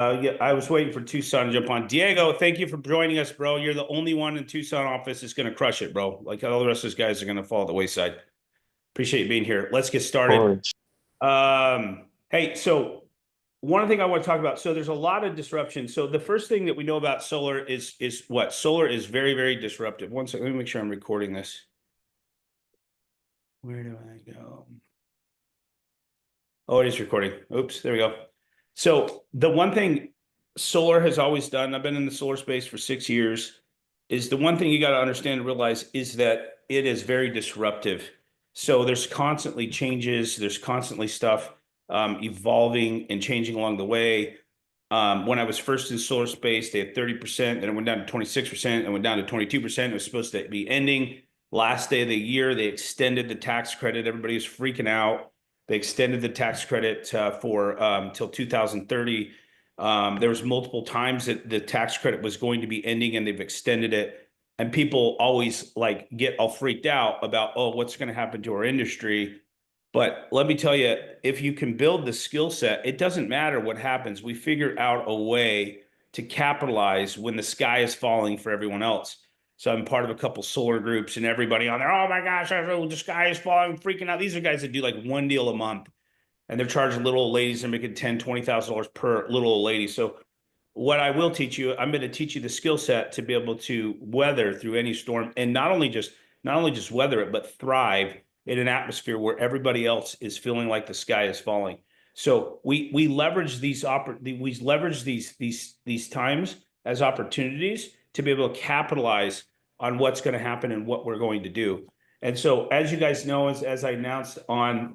Yeah, I was waiting for Tucson to jump on. Diego, thank you for joining us, bro. You're the only one in Tucson office that's going to crush it, bro. Like all the rest of those guys are going to fall at the wayside. Appreciate you being here. Let's get started. Course. Hey, so one thing I want to talk about. So there's a lot of disruption. So the first thing that we know about solar is what? Solar is very, very disruptive. One second, let me make sure I'm recording this. Where do I go? Oh, it is recording. Oops, there we go. So the one thing solar has always done, I've been in the solar space for 6 years, is the one thing you got to understand and realize is that it is very disruptive. So there's constantly changes, there's constantly stuff evolving and changing along the way. When I was first in solar space, they had 30%, then it went down to 26%, and went down to 22%. It was supposed to be ending. Last day of the year, they extended the tax credit. Everybody was freaking out. They extended the tax credit for till 2030. There was multiple times that the tax credit was going to be ending, and they've extended it. And people always like get all freaked out about, oh, what's going to happen to our industry? But let me tell you, if you can build the skill set, it doesn't matter what happens. We figure out a way to capitalize when the sky is falling for everyone else. So I'm part of a couple solar groups, and everybody on there, oh my gosh, the sky is falling, freaking out. These are guys that do like one deal a month, and they're charging little old ladies and making $10,000, $20,000 per little old lady. So what I will teach you, I'm going to teach you the skill set to be able to weather through any storm, and not only just weather it, but thrive in an atmosphere where everybody else is feeling like the sky is falling. So we leverage these times as opportunities to be able to capitalize on what's going to happen and what we're going to do. And so, as you guys know, as I announced on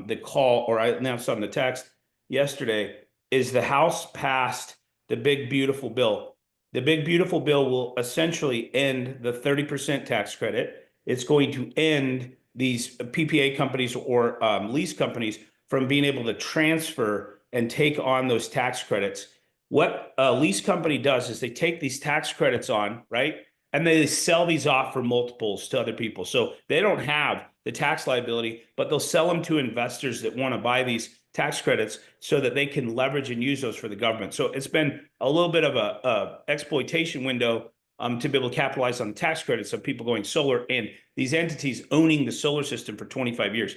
the call, or I announced on the text yesterday, is the House passed the big beautiful bill. The big beautiful bill will essentially end the 30% tax credit. It's going to end these PPA companies or lease companies from being able to transfer and take on those tax credits. What a lease company does is they take these tax credits on, right? And they sell these off for multiples to other people. So they don't have the tax liability, but they'll sell them to investors that want to buy these tax credits so that they can leverage and use those for the government. So it's been a little bit of a exploitation window to be able to capitalize on the tax credits of people going solar and these entities owning the solar system for 25 years.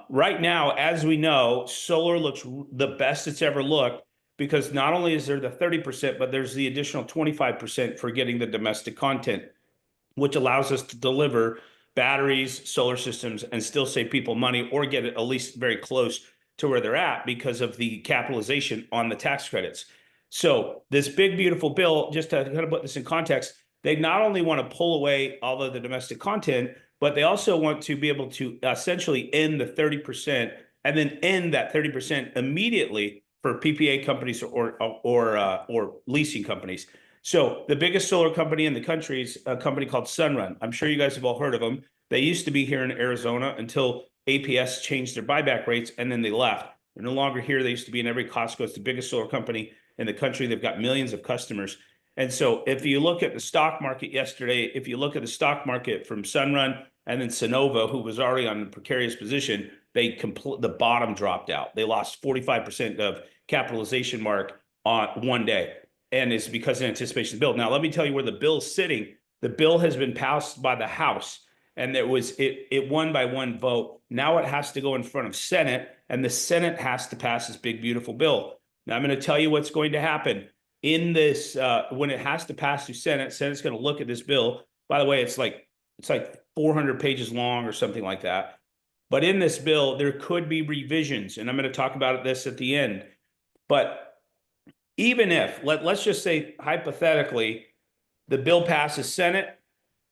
Right now, as we know, solar looks the best it's ever looked because not only is there the 30%, but there's the additional 25% for getting the domestic content, which allows us to deliver batteries, solar systems, and still save people money or get it at least very close to where they're at because of the capitalization on the tax credits. So this big, beautiful bill, just to kind of put this in context, they not only want to pull away all of the domestic content, but they also want to be able to essentially end the 30% and then end that 30% immediately for PPA companies or leasing companies. So the biggest solar company in the country is a company called Sunrun. I'm sure you guys have all heard of them. They used to be here in Arizona until APS changed their buyback rates, and then they left. They're no longer here. They used to be in every Costco. It's the biggest solar company in the country. They've got millions of customers. And so if you look at the stock market yesterday, if you look at the stock market from Sunrun and then Sonova, who was already on a precarious position, the bottom dropped out. They lost 45% of capitalization mark on one day. And it's because of anticipation of the bill. Now, let me tell you where the bill's sitting. The bill has been passed by the House, and it won by one vote. Now it has to go in front of Senate, and the Senate has to pass this big, beautiful bill. Now, I'm going to tell you what's going to happen in this when it has to pass through Senate. Senate's going to look at this bill. By the way, it's like 400 pages long or something like that. But in this bill, there could be revisions, and I'm going to talk about this at the end. But even if, let's just say hypothetically, the bill passes Senate,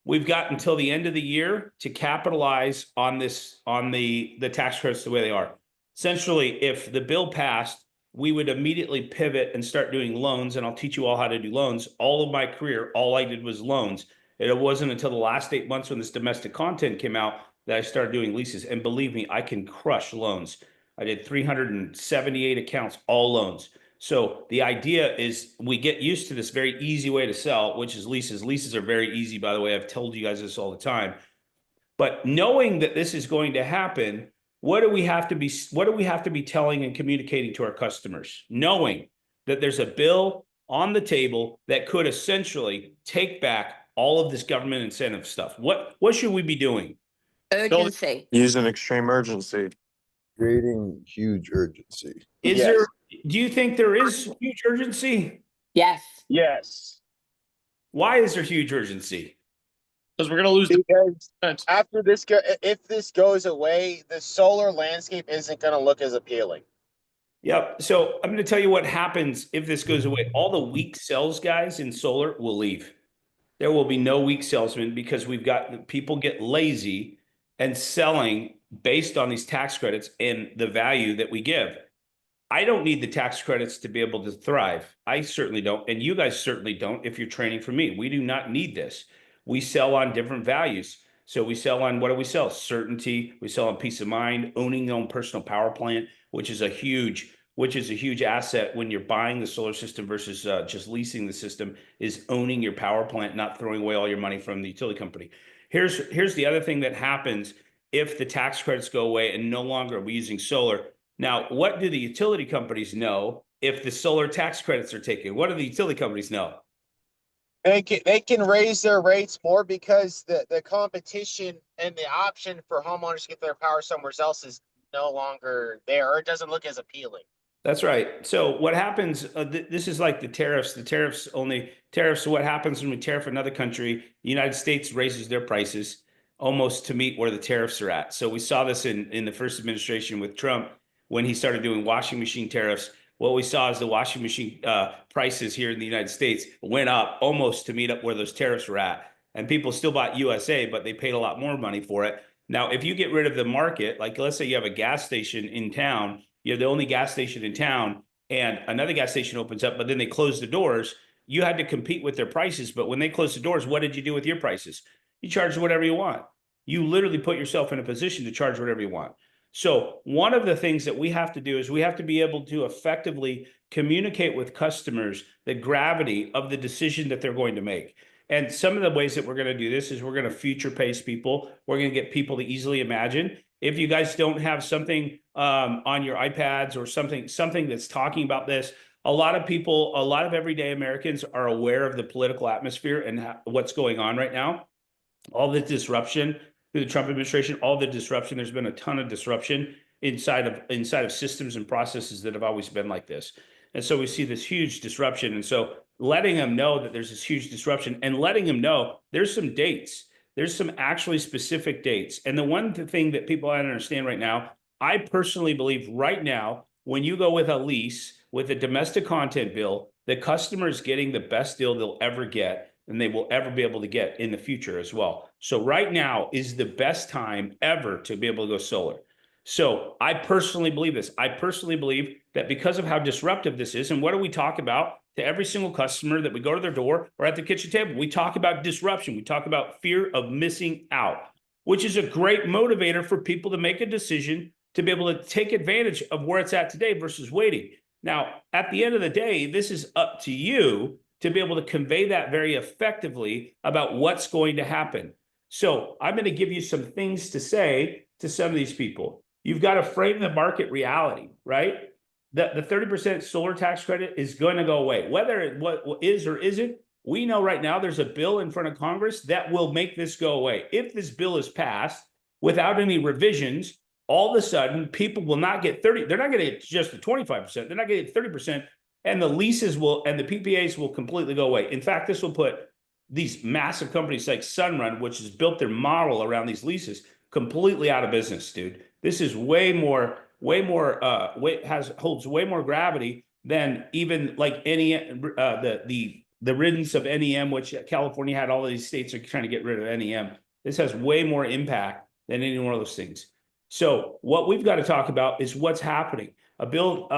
we've got until the end of the year to capitalize on this, on the tax credits the way they are. Essentially, if the bill passed, we would immediately pivot and start doing loans, and I'll teach you all how to do loans. All of my career, all I did was loans. And it wasn't until the last 8 months when this domestic content came out that I started doing leases. And believe me, I can crush loans. I did 378 accounts, all loans. So the idea is we get used to this very easy way to sell, which is leases. Leases are very easy, by the way. I've told you guys this all the time. But knowing that this is going to happen, what do we have to be telling and communicating to our customers? Knowing that there's a bill on the table that could essentially take back all of this government incentive stuff. What should we be doing? Urgency. Use an extreme urgency. Creating huge urgency. Is Yes. there, do you think there is huge urgency? Yes. Yes. Why is there huge urgency? Because we're going to lose the Because after if this goes away, the solar landscape isn't going to look as appealing. Yep. So I'm going to tell you what happens if this goes away. All the weak sales guys in solar will leave. There will be no weak salesmen because we've got people get lazy and selling based on these tax credits and the value that we give. I don't need the tax credits to be able to thrive. I certainly don't. And you guys certainly don't if you're training for me. We do not need this. We sell on different values. So we sell on, what do we sell? Certainty. We sell on peace of mind, owning your own personal power plant, which is a huge asset when you're buying the solar system versus just leasing the system, is owning your power plant, not throwing away all your money from the utility company. Here's the other thing that happens if the tax credits go away and no longer are we using solar. Now, what do the utility companies know if the solar tax credits are taken? What do the utility companies know? They can raise their rates more because the competition and the option for homeowners to get their power somewhere else is no longer there, or it doesn't look as appealing. That's right. So what happens, this is like the tariffs. What happens when we tariff another country, the United States raises their prices almost to meet where the tariffs are at. So we saw this in the first administration with Trump when he started doing washing machine tariffs. What we saw is the washing machine prices here in the United States went up almost to meet up where those tariffs were at. And people still bought USA, but they paid a lot more money for it. Now, if you get rid of the market, like let's say you have a gas station in town, you're the only gas station in town, and another gas station opens up, but then they close the doors. You had to compete with their prices. But when they closed the doors, what did you do with your prices? You charged whatever you want. You literally put yourself in a position to charge whatever you want. So one of the things that we have to do is we have to be able to effectively communicate with customers the gravity of the decision that they're going to make. And some of the ways that we're going to do this is we're going to future pace people. We're going to get people to easily imagine. If you guys don't have something on your iPads or something that's talking about this, a lot of everyday Americans are aware of the political atmosphere and what's going on right now. All the disruption through the Trump administration, all the disruption. There's been a ton of disruption inside of systems and processes that have always been like this. And so we see this huge disruption. And so letting them know that there's this huge disruption and letting them know there's some dates. There's some actually specific dates. And the one thing that people don't understand right now, I personally believe right now, when you go with a lease with a domestic content bill, the customer is getting the best deal they'll ever get and they will ever be able to get in the future as well. So right now is the best time ever to be able to go solar. So I personally believe this. I personally believe that because of how disruptive this is, and what do we talk about to every single customer that we go to their door or at the kitchen table? We talk about disruption. We talk about fear of missing out, which is a great motivator for people to make a decision to be able to take advantage of where it's at today versus waiting. Now, at the end of the day, this is up to you to be able to convey that very effectively about what's going to happen. So I'm going to give you some things to say to some of these people. You've got to frame the market reality, right? The 30% solar tax credit is going to go away. Whether it what is or isn't, we know right now there's a bill in front of Congress that will make this go away. If this bill is passed without any revisions, all of a sudden people will not get 30. They're not going to get just the 25%. They're not going to get 30%. And the leases will, and the PPAs will completely go away. In fact, this will put these massive companies like Sunrun, which has built their model around these leases, completely out of business, dude. This is holds way more gravity than even like any the riddance of NEM, which California had. All of these states are trying to get rid of NEM. This has way more impact than any one of those things. So what we've got to talk about is what's happening. A bill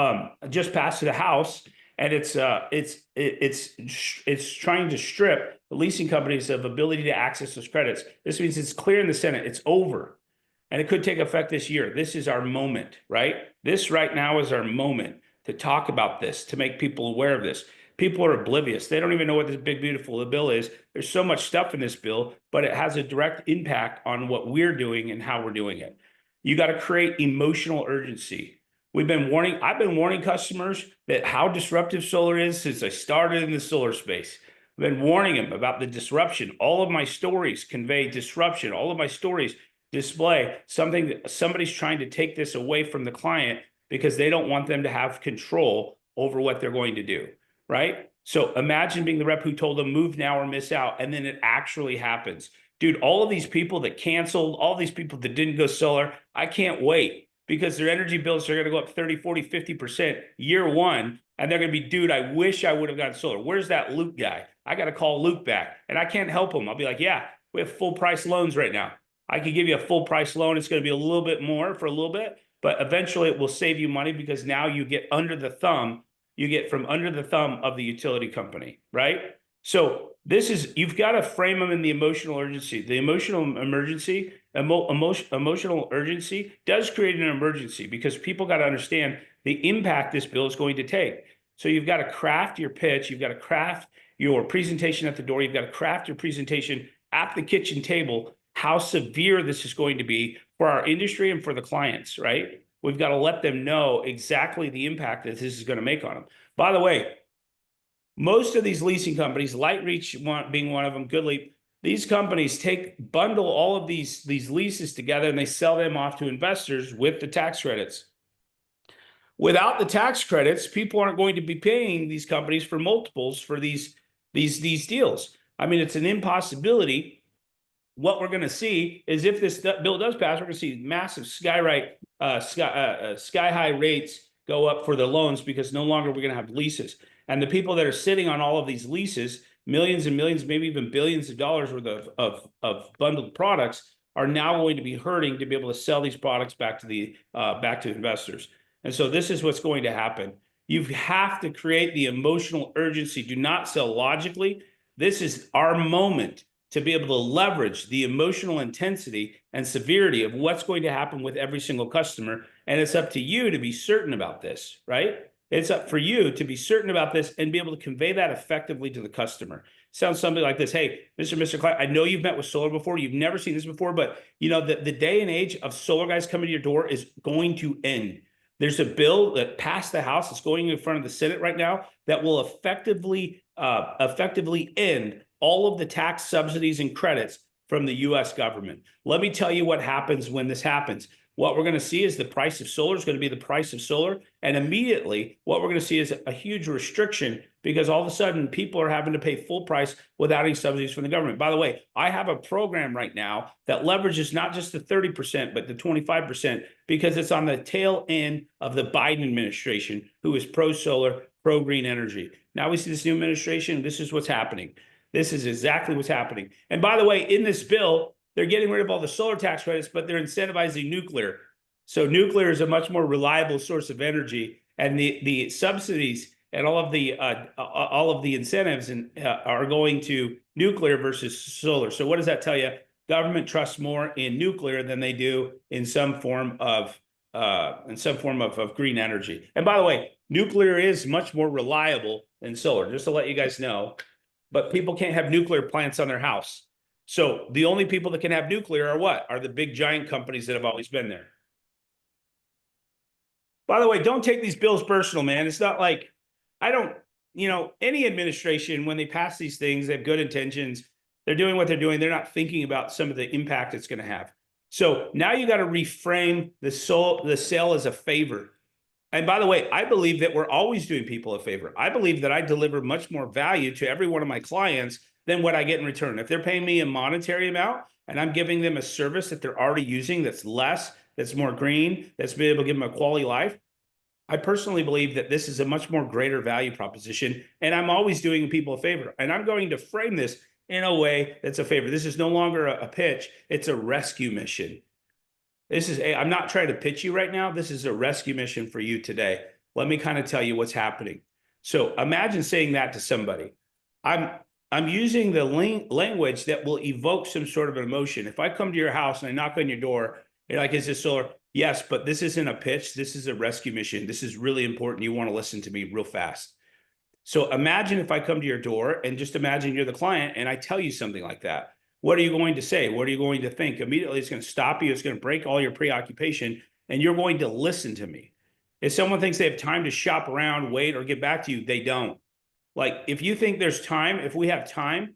just passed to the House, and it's trying to strip the leasing companies of ability to access those credits. This means it's clear in the Senate. It's over. And it could take effect this year. This is our moment, right? This right now is our moment to talk about this, to make people aware of this. People are oblivious. They don't even know what this big, beautiful bill is. There's so much stuff in this bill, but it has a direct impact on what we're doing and how we're doing it. You got to create emotional urgency. I've been warning customers that how disruptive solar is since I started in the solar space. I've been warning them about the disruption. All of my stories convey disruption. All of my stories display something that somebody's trying to take this away from the client because they don't want them to have control over what they're going to do, right? So imagine being the rep who told them move now or miss out, and then it actually happens. Dude, all of these people that canceled, all these people that didn't go solar, I can't wait because their energy bills are going to go up 30, 40, 50% year one. And they're going to be, dude, I wish I would have gotten solar. Where's that Luke guy? I got to call Luke back and I can't help him. I'll be like, yeah, we have full price loans right now. I could give you a full price loan. It's going to be a little bit more for a little bit, but eventually it will save you money because now you get under the thumb. You get from under the thumb of the utility company, right? So this is, you've got to frame them in the emotional urgency. The emotional urgency does create an emergency because people got to understand the impact this bill is going to take. So you've got to craft your pitch. You've got to craft your presentation at the door. You've got to craft your presentation at the kitchen table, how severe this is going to be for our industry and for the clients, right? We've got to let them know exactly the impact that this is going to make on them. By the way, most of these leasing companies, LightReach being one of them, Goodleap, these companies bundle all of these leases together and they sell them off to investors with the tax credits. Without the tax credits, people aren't going to be paying these companies for multiples for these deals. I mean, it's an impossibility. What we're going to see is if this bill does pass, we're going to see massive sky high rates go up for the loans because no longer we're going to have leases. And the people that are sitting on all of these leases, millions and millions, maybe even billions of dollars worth of bundled products, are now going to be hurting to be able to sell these products back to investors. And so this is what's going to happen. You have to create the emotional urgency. Do not sell logically. This is our moment to be able to leverage the emotional intensity and severity of what's going to happen with every single customer. And it's up to you to be certain about this, right? It's up for you to be certain about this and be able to convey that effectively to the customer. Sounds something like this. Hey, Mr. Clark, I know you've met with solar before. You've never seen this before, but you know, the day and age of solar guys coming to your door is going to end. There's a bill that passed the House. It's going in front of the Senate right now that will effectively end all of the tax subsidies and credits from the U.S. government. Let me tell you what happens when this happens. What we're going to see is the price of solar is going to be the price of solar. And immediately what we're going to see is a huge restriction because all of a sudden people are having to pay full price without any subsidies from the government. By the way, I have a program right now that leverages not just the 30%, but the 25% because it's on the tail end of the Biden administration, who is pro-solar, pro-green energy. Now we see this new administration. This is what's happening. This is exactly what's happening. And by the way, in this bill, they're getting rid of all the solar tax credits, but they're incentivizing nuclear. So nuclear is a much more reliable source of energy, and the subsidies and all of the incentives are going to nuclear versus solar. So what does that tell you? Government trusts more in nuclear than they do in some form of green energy. And by the way, nuclear is much more reliable than solar. Just to let you guys know. But people can't have nuclear plants on their house. So the only people that can have nuclear are what? Are the big giant companies that have always been there. By the way, don't take these bills personal, man. It's not like any administration, when they pass these things, they have good intentions. They're doing what they're doing. They're not thinking about some of the impact it's going to have. So now you got to reframe the sale as a favor. And by the way, I believe that we're always doing people a favor. I believe that I deliver much more value to every one of my clients than what I get in return. If they're paying me a monetary amount and I'm giving them a service that they're already using that's less, that's more green, that's been able to give them a quality life, I personally believe that this is a much more greater value proposition. And I'm always doing people a favor. And I'm going to frame this in a way that's a favor. This is no longer a pitch. It's a rescue mission. I'm not trying to pitch you right now. This is a rescue mission for you today. Let me kind of tell you what's happening. So imagine saying that to somebody. I'm using the language that will evoke some sort of an emotion. If I come to your house and I knock on your door, you're like, is this solar? Yes, but this isn't a pitch. This is a rescue mission. This is really important. You want to listen to me real fast. So imagine if I come to your door and just imagine you're the client and I tell you something like that. What are you going to say? What are you going to think? Immediately, it's going to stop you. It's going to break all your preoccupation, and you're going to listen to me. If someone thinks they have time to shop around, wait, or get back to you, they don't. Like, if you think there's time, if we have time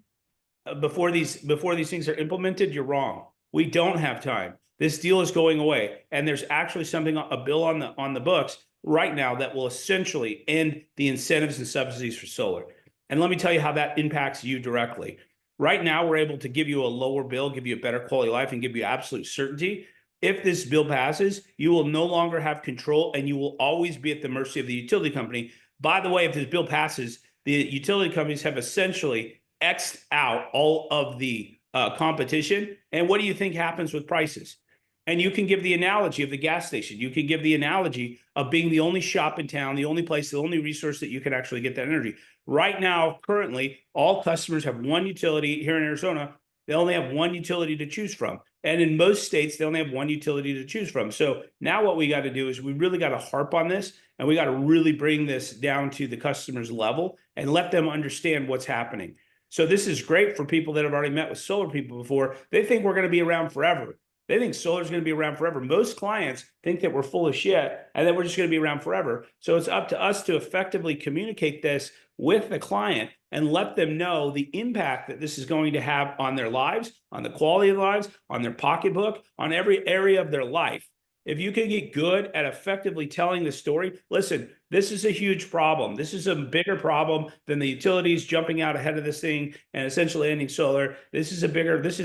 before these things are implemented, you're wrong. We don't have time. This deal is going away, and there's actually a bill on the books right now that will essentially end the incentives and subsidies for solar. And let me tell you how that impacts you directly. Right now, we're able to give you a lower bill, give you a better quality of life, and give you absolute certainty. If this bill passes, you will no longer have control, and you will always be at the mercy of the utility company. By the way, if this bill passes, the utility companies have essentially X'd out all of the competition. And what do you think happens with prices? And you can give the analogy of the gas station. You can give the analogy of being the only shop in town, the only place, the only resource that you can actually get that energy. Right now, currently, all customers have one utility. Here in Arizona, they only have one utility to choose from. And in most states, they only have one utility to choose from. So now what we got to do is we really got to harp on this, and we got to really bring this down to the customer's level and let them understand what's happening. So this is great for people that have already met with solar people before. They think we're going to be around forever. They think solar is going to be around forever. Most clients think that we're full of shit and that we're just going to be around forever. So it's up to us to effectively communicate this with the client and let them know the impact that this is going to have on their lives, on the quality of lives, on their pocketbook, on every area of their life. If you can get good at effectively telling the story, listen, this is a huge problem. This is a bigger problem than the utilities jumping out ahead of this thing and essentially ending solar. This is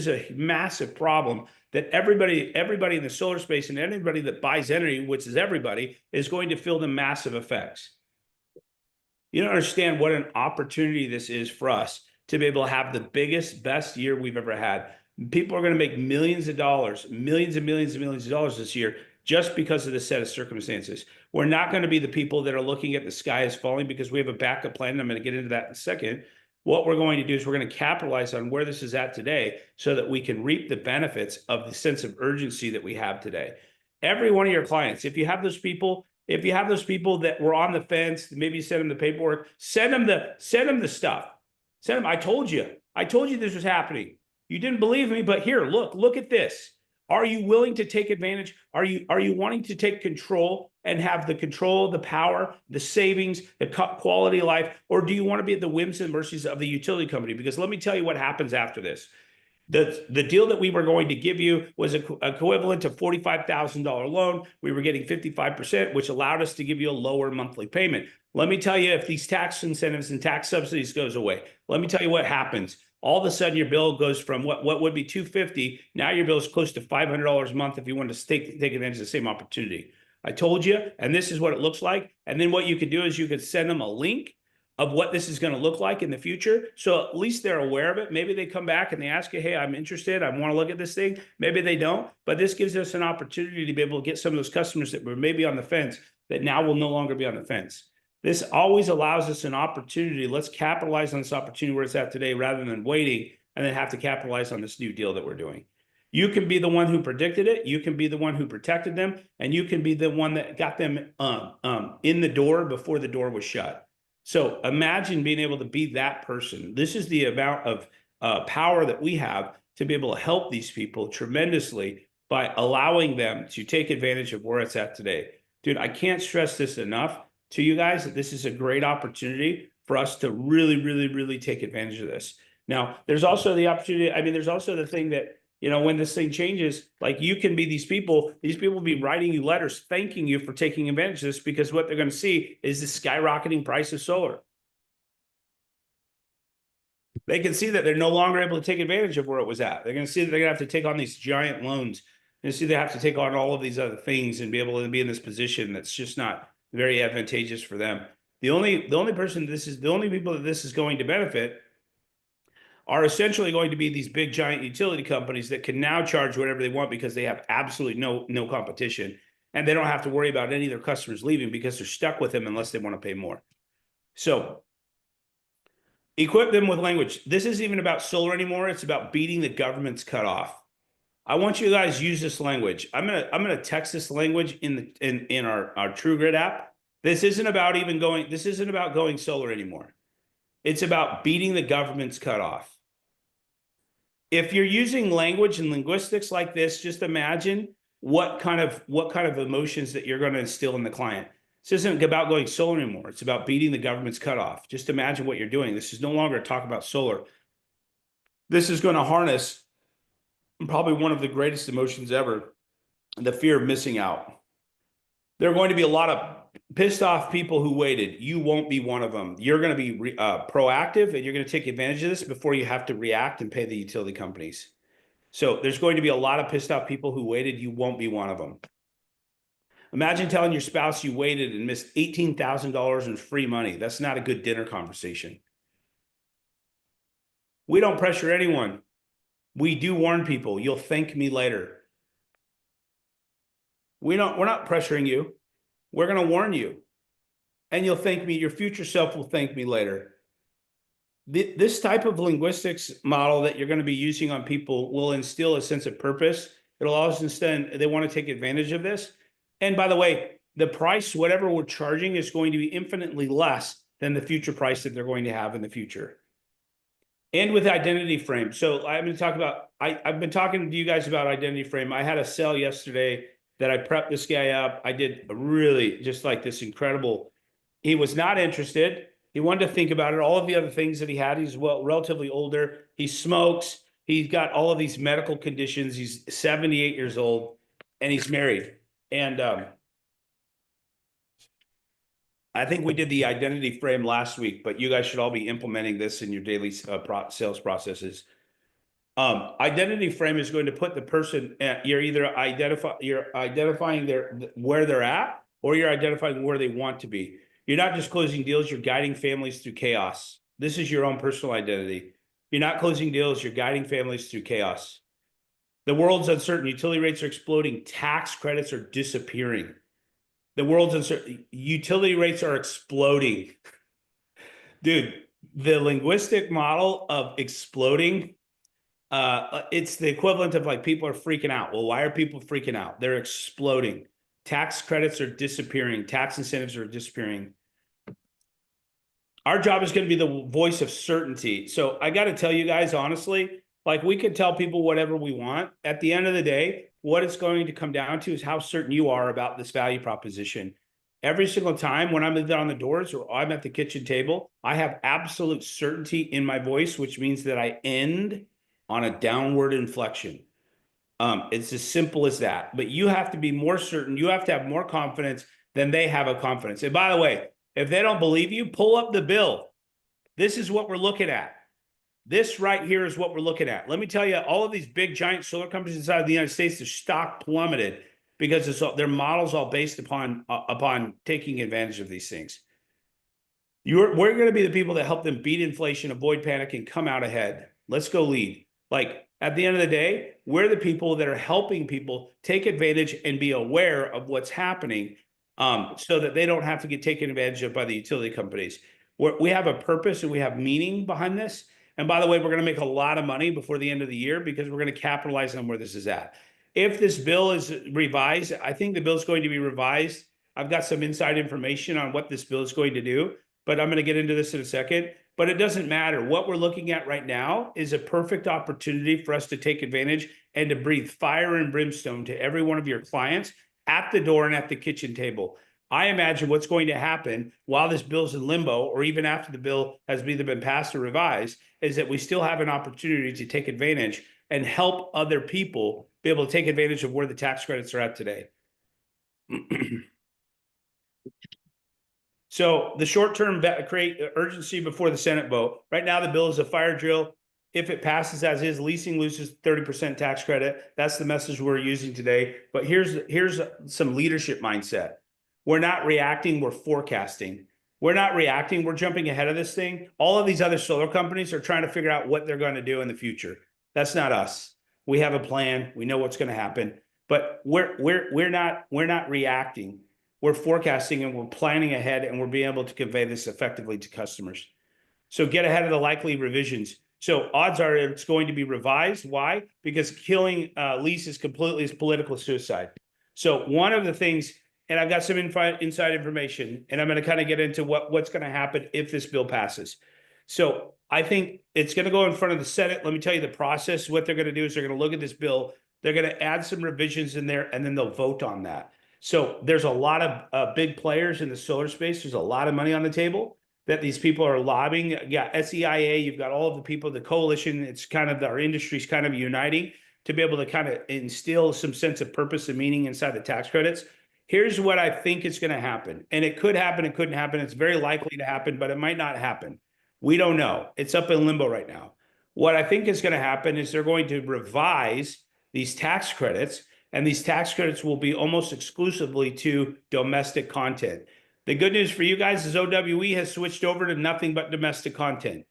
a massive problem that everybody in the solar space and anybody that buys energy, which is everybody, is going to feel the massive effects. You don't understand what an opportunity this is for us to be able to have the biggest, best year we've ever had. People are going to make millions of dollars, millions and millions and millions of dollars this year just because of this set of circumstances. We're not going to be the people that are looking at the sky is falling because we have a backup plan. And I'm going to get into that in a second. What we're going to do is we're going to capitalize on where this is at today so that we can reap the benefits of the sense of urgency that we have today. Every one of your clients, if you have those people that were on the fence, maybe you send them the paperwork, send them the stuff. Send them, I told you this was happening. You didn't believe me, but here, look at this. Are you willing to take advantage? Are you wanting to take control and have the control, the power, the savings, the quality of life? Or do you want to be at the whims and mercies of the utility company? Because let me tell you what happens after this. The deal that we were going to give you was equivalent to $45,000 loan. We were getting 55%, which allowed us to give you a lower monthly payment. Let me tell you, if these tax incentives and tax subsidies goes away, let me tell you what happens. All of a sudden, your bill goes from what would be $250. Now your bill is close to $500 a month if you want to take advantage of the same opportunity. I told you, and this is what it looks like. And then what you could do is you could send them a link of what this is going to look like in the future. So at least they're aware of it. Maybe they come back and they ask you, hey, I'm interested. I want to look at this thing. Maybe they don't, but this gives us an opportunity to be able to get some of those customers that were maybe on the fence that now will no longer be on the fence. This always allows us an opportunity. Let's capitalize on this opportunity where it's at today rather than waiting and then have to capitalize on this new deal that we're doing. You can be the one who predicted it. You can be the one who protected them. And you can be the one that got them in the door before the door was shut. So imagine being able to be that person. This is the amount of power that we have to be able to help these people tremendously by allowing them to take advantage of where it's at today. Dude, I can't stress this enough to you guys that this is a great opportunity for us to really, really, really take advantage of this. Now, there's also the opportunity. I mean, there's also the thing that, you know, when this thing changes, like you can be these people will be writing you letters thanking you for taking advantage of this because what they're going to see is the skyrocketing price of solar. They can see that they're no longer able to take advantage of where it was at. They're going to see that they're going to have to take on these giant loans. They're going to see they have to take on all of these other things and be able to be in this position that's just not very advantageous for them. The only people that this is going to benefit are essentially going to be these big giant utility companies that can now charge whatever they want because they have absolutely no competition. And they don't have to worry about any of their customers leaving because they're stuck with them unless they want to pay more. So equip them with language. This isn't even about solar anymore. It's about beating the government's cutoff. I want you guys to use this language. I'm gonna text this language in our TrueGrid app. This isn't about going solar anymore. It's about beating the government's cutoff. If you're using language and linguistics like this, just imagine what kind of emotions that you're going to instill in the client. This isn't about going solar anymore. It's about beating the government's cutoff. Just imagine what you're doing. This is no longer a talk about solar. This is going to harness probably one of the greatest emotions ever, the fear of missing out. There are going to be a lot of pissed off people who waited. You won't be one of them. You're going to be proactive, and you're going to take advantage of this before you have to react and pay the utility companies. So there's going to be a lot of pissed off people who waited. You won't be one of them. Imagine telling your spouse you waited and missed $18,000 in free money. That's not a good dinner conversation. We don't pressure anyone. We do warn people. You'll thank me later. We're not pressuring you. We're going to warn you. And you'll thank me. Your future self will thank me later. This type of linguistics model that you're going to be using on people will instill a sense of purpose. It'll also instead, they want to take advantage of this. And by the way, the price, whatever we're charging, is going to be infinitely less than the future price that they're going to have in the future. And with identity frame. So I'm going to talk about, I've been talking to you guys about identity frame. I had a sale yesterday that I prepped this guy up. I did really just like this incredible. He was not interested. He wanted to think about it. All of the other things that he had. He's relatively older. He smokes. He's got all of these medical conditions. He's 78 years old and he's married. And I think we did the identity frame last week, but you guys should all be implementing this in your daily sales processes. Identity frame is going to put the person at, you're identifying where they're at, or you're identifying where they want to be. You're not just closing deals, you're guiding families through chaos. This is your own personal identity. You're not closing deals, you're guiding families through chaos. The world's uncertain. Utility rates are exploding. Tax credits are disappearing. The world's uncertain. Utility rates are exploding. Dude, the linguistic model of exploding, it's the equivalent of like people are freaking out. Well, why are people freaking out? They're exploding. Tax credits are disappearing. Tax incentives are disappearing. Our job is going to be the voice of certainty. So I got to tell you guys, honestly, like we could tell people whatever we want. At the end of the day, what it's going to come down to is how certain you are about this value proposition. Every single time when I'm on the doors or I'm at the kitchen table, I have absolute certainty in my voice, which means that I end on a downward inflection. It's as simple as that. But you have to be more certain. You have to have more confidence than they have a confidence. And by the way, if they don't believe you, pull up the bill. This is what we're looking at. This right here is what we're looking at. Let me tell you, all of these big giant solar companies inside of the United States, their stock plummeted because their models all based upon taking advantage of these things. We're going to be the people that help them beat inflation, avoid panic, and come out ahead. Let's go lead. Like at the end of the day, we're the people that are helping people take advantage and be aware of what's happening, so that they don't have to get taken advantage of by the utility companies. We have a purpose and we have meaning behind this. And by the way, we're going to make a lot of money before the end of the year because we're going to capitalize on where this is at. If this bill is revised, I think the bill is going to be revised. I've got some inside information on what this bill is going to do, but I'm going to get into this in a second. But it doesn't matter. What we're looking at right now is a perfect opportunity for us to take advantage and to breathe fire and brimstone to every one of your clients at the door and at the kitchen table. I imagine what's going to happen while this bill's in limbo, or even after the bill has either been passed or revised, is that we still have an opportunity to take advantage and help other people be able to take advantage of where the tax credits are at today. So the short-term create urgency before the Senate vote. Right now, the bill is a fire drill. If it passes as is, leasing loses 30% tax credit. That's the message we're using today. But here's some leadership mindset. We're not reacting, we're forecasting. We're not reacting, we're jumping ahead of this thing. All of these other solar companies are trying to figure out what they're going to do in the future. That's not us. We have a plan, we know what's going to happen, but we're not reacting. We're forecasting and we're planning ahead, and we're being able to convey this effectively to customers. So get ahead of the likely revisions. So odds are it's going to be revised. Why? Because killing leases completely is political suicide. So one of the things, and I've got some inside information, and I'm going to kind of get into what's going to happen if this bill passes. So I think it's going to go in front of the Senate. Let me tell you the process. What they're going to do is they're going to look at this bill. They're going to add some revisions in there, and then they'll vote on that. So there's a lot of big players in the solar space. There's a lot of money on the table that these people are lobbying. You got SEIA, you've got all of the people, the coalition. It's kind of our industry's kind of uniting to be able to kind of instill some sense of purpose and meaning inside the tax credits. Here's what I think is going to happen. And it could happen, it couldn't happen. It's very likely to happen, but it might not happen. We don't know. It's up in limbo right now. What I think is going to happen is they're going to revise these tax credits, and these tax credits will be almost exclusively to domestic content. The good news for you guys is OWE has switched over to nothing but domestic content.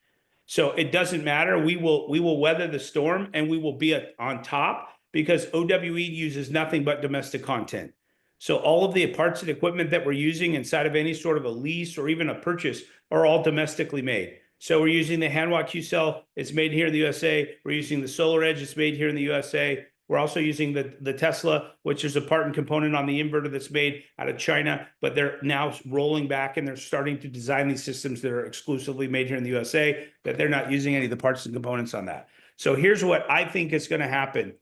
So it doesn't matter. We will weather the storm, and we will be on top because OWE uses nothing but domestic content. So all of the parts and equipment that we're using inside of any sort of a lease or even a purchase are all domestically made. So we're using the Hanwha Q-Cell. It's made here in the USA. We're using the Solar Edge. It's made here in the USA. We're also using the Tesla, which is a part and component on the inverter that's made out of China, but they're now rolling back and they're starting to design these systems that are exclusively made here in the USA, that they're not using any of the parts and components on that. So here's what I think is going to happen.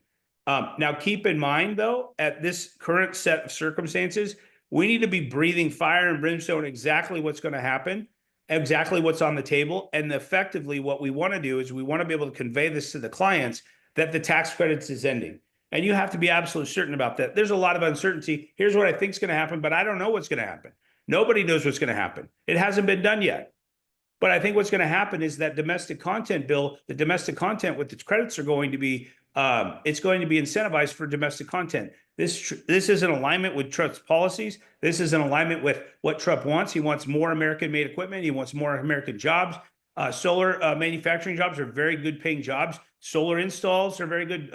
Now, keep in mind, though, at this current set of circumstances, we need to be breathing fire and brimstone exactly what's going to happen, exactly what's on the table. And effectively, what we want to do is we want to be able to convey this to the clients that the tax credits is ending. And you have to be absolutely certain about that. There's a lot of uncertainty. Here's what I think is going to happen, but I don't know what's going to happen. Nobody knows what's going to happen. It hasn't been done yet. But I think what's going to happen is that domestic content bill, the domestic content with its credits are going to be, it's going to be incentivized for domestic content. This is in alignment with Trump's policies. This is in alignment with what Trump wants. He wants more American-made equipment. He wants more American jobs. Solar manufacturing jobs are very good paying jobs. Solar installs are very good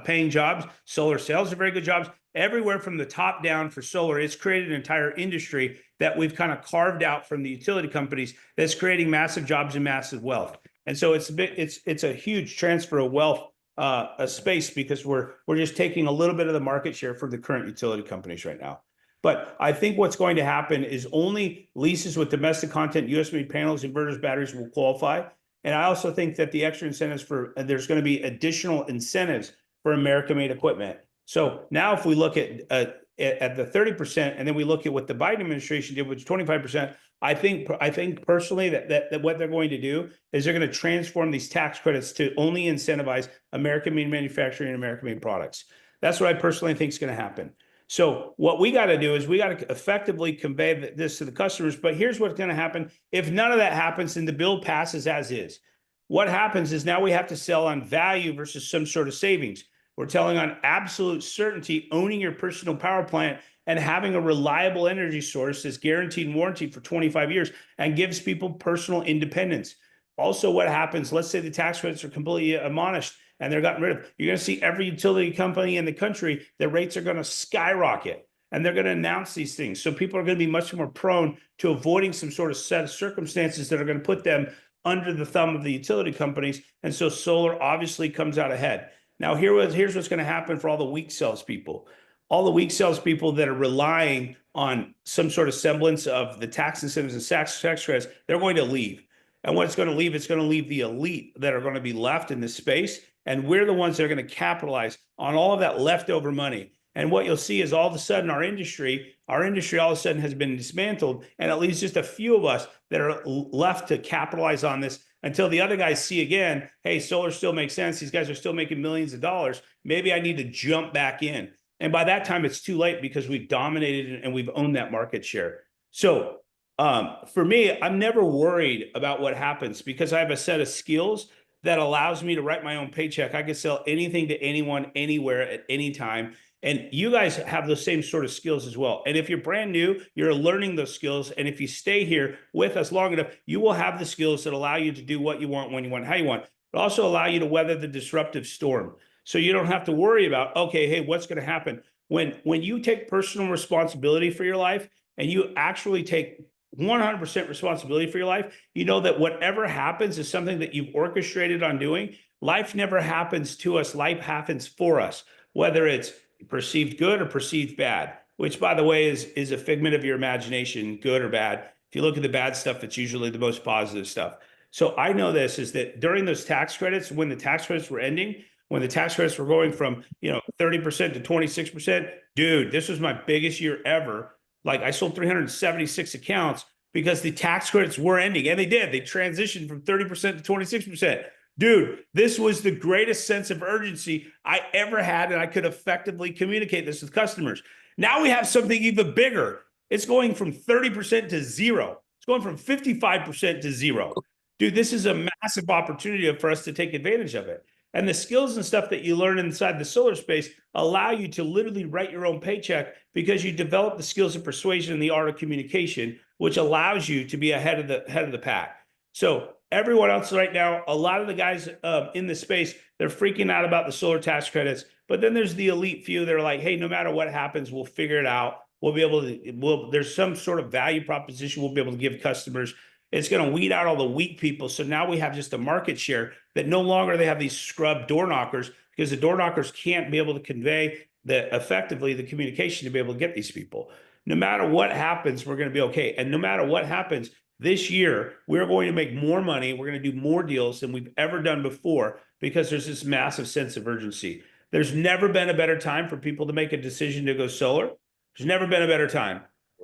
paying jobs. Solar sales are very good jobs. Everywhere from the top down for solar, it's created an entire industry that we've kind of carved out from the utility companies that's creating massive jobs and massive wealth. And so it's a huge transfer of wealth a space because we're just taking a little bit of the market share from the current utility companies right now. But I think what's going to happen is only leases with domestic content, US-made panels, inverters, batteries will qualify. And I also think that the extra incentives there's going to be additional incentives for American-made equipment. So now if we look at the 30%, and then we look at what the Biden administration did, which is 25%, I think personally that what they're going to do is they're going to transform these tax credits to only incentivize American-made manufacturing and American-made products. That's what I personally think is going to happen. So what we got to do is we got to effectively convey this to the customers. But here's what's going to happen. If none of that happens and the bill passes as is, what happens is now we have to sell on value versus some sort of savings. We're telling on absolute certainty, owning your personal power plant and having a reliable energy source that's guaranteed and warranted for 25 years and gives people personal independence. Also, what happens, let's say the tax credits are completely admonished and they're gotten rid of. You're going to see every utility company in the country, their rates are going to skyrocket and they're going to announce these things. So people are going to be much more prone to avoiding some sort of set of circumstances that are going to put them under the thumb of the utility companies. And so solar obviously comes out ahead. Now, here's what's going to happen for all the weak salespeople. All the weak salespeople that are relying on some sort of semblance of the tax incentives and tax credits, they're going to leave. And what it's going to leave, it's going to leave the elite that are going to be left in this space. And we're the ones that are going to capitalize on all of that leftover money. And what you'll see is all of a sudden our industry all of a sudden has been dismantled. And it leaves just a few of us that are left to capitalize on this until the other guys see again, hey, solar still makes sense. These guys are still making millions of dollars. Maybe I need to jump back in. And by that time, it's too late because we've dominated and we've owned that market share. So for me, I'm never worried about what happens because I have a set of skills that allows me to write my own paycheck. I can sell anything to anyone, anywhere, at any time. And you guys have those same sort of skills as well. And if you're brand new, you're learning those skills. And if you stay here with us long enough, you will have the skills that allow you to do what you want, when you want, how you want. But also allow you to weather the disruptive storm. So you don't have to worry about, okay, hey, what's going to happen? When you take personal responsibility for your life and you actually take 100% responsibility for your life, you know that whatever happens is something that you've orchestrated on doing. Life never happens to us. Life happens for us, whether it's perceived good or perceived bad, which, by the way, is a figment of your imagination, good or bad. If you look at the bad stuff, it's usually the most positive stuff. So I know this is that during those tax credits, when the tax credits were ending, when the tax credits were going from, 30% to 26%, dude, this was my biggest year ever. Like I sold 376 accounts because the tax credits were ending, and they did. They transitioned from 30% to 26%. Dude, this was the greatest sense of urgency I ever had, and I could effectively communicate this with customers. Now we have something even bigger. It's going from 30% to zero. It's going from 55% to zero. Dude, this is a massive opportunity for us to take advantage of it. And the skills and stuff that you learn inside the solar space allow you to literally write your own paycheck because you develop the skills of persuasion and the art of communication, which allows you to be ahead of the pack. So everyone else right now, a lot of the guys in the space, they're freaking out about the solar tax credits. But then there's the elite few that are like, hey, no matter what happens, we'll figure it out. We'll be able to, there's some sort of value proposition we'll be able to give customers. It's going to weed out all the weak people. So now we have just a market share that no longer they have these scrub door knockers, because the door knockers can't be able to convey effectively the communication to be able to get these people. No matter what happens, we're going to be okay. And no matter what happens this year, we're going to make more money. We're going to do more deals than we've ever done before because there's this massive sense of urgency. There's never been a better time for people to make a decision to go solar. There's never been a better time.